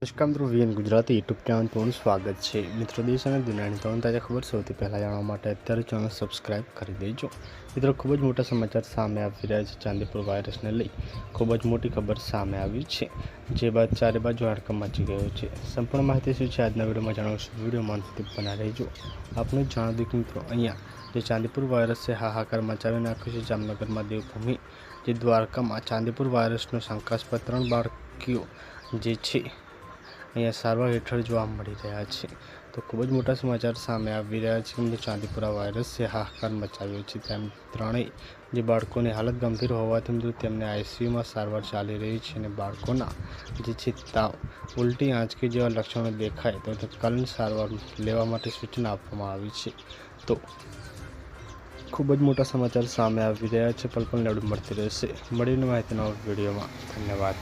નમસ્કાર મિત્રો, VN Gujarati YouTube channel પર સ્વાગત છે। મિત્રો, દેશ અને દુનિયાની તમામ તાજા ખબર સૌથી પહેલાં જાણવા માટે અત્યારે ચેનલ સબસ્ક્રાઇબ કરી દેજો। મિત્રો, ખૂબ જ મોટા સમાચાર સામે આવી રહ્યા છે। ચાંદીપુર વાયરસને લઈ ખૂબ જ મોટી ખબર સામે આવી છે, જે બાદ ચારે બાજુ હડકંપ મચી ગયો છે। સંપૂર્ણ માહિતી શું છે આજના વિડીયોમાં જાણવશું। વિડીયોમાં અંત સુધી બના રહેજો। આપણે જાણો કે મિત્રો, અહીંયા જે ચાંદીપુર વાયરસે હાહાકાર મચાવી નાખ્યો છે જામનગરમાં દેવભૂમિ જે દ્વારકામાં ચાંદીપુર વાયરસનો શંકાસ્પદ 3 બાળકીઓ જે છે અહીંયા સારવાર હેઠળ જોવા મળી રહ્યા છે। તો ખૂબ જ મોટા સમાચાર સામે આવી રહ્યા છે કે ચાંદીપુરા વાયરસે હાહાકાર મચાવ્યો છે। તેમ ત્રણેય જે બાળકોની હાલત ગંભીર હોવાથી તેમને આઈસીયુમાં સારવાર ચાલી રહી છે અને બાળકોના જે છે તાવ, ઉલટી, આંચકી જેવા લક્ષણો દેખાય તો તત્કાલીન સારવાર લેવા માટે સૂચના આપવામાં આવી છે। તો ખૂબ જ મોટા સમાચાર સામે આવી રહ્યા છે। પલ પલની અપડેટ મળતી રહેશે। મળીને માહિતીના વિડીયોમાં ધન્યવાદ।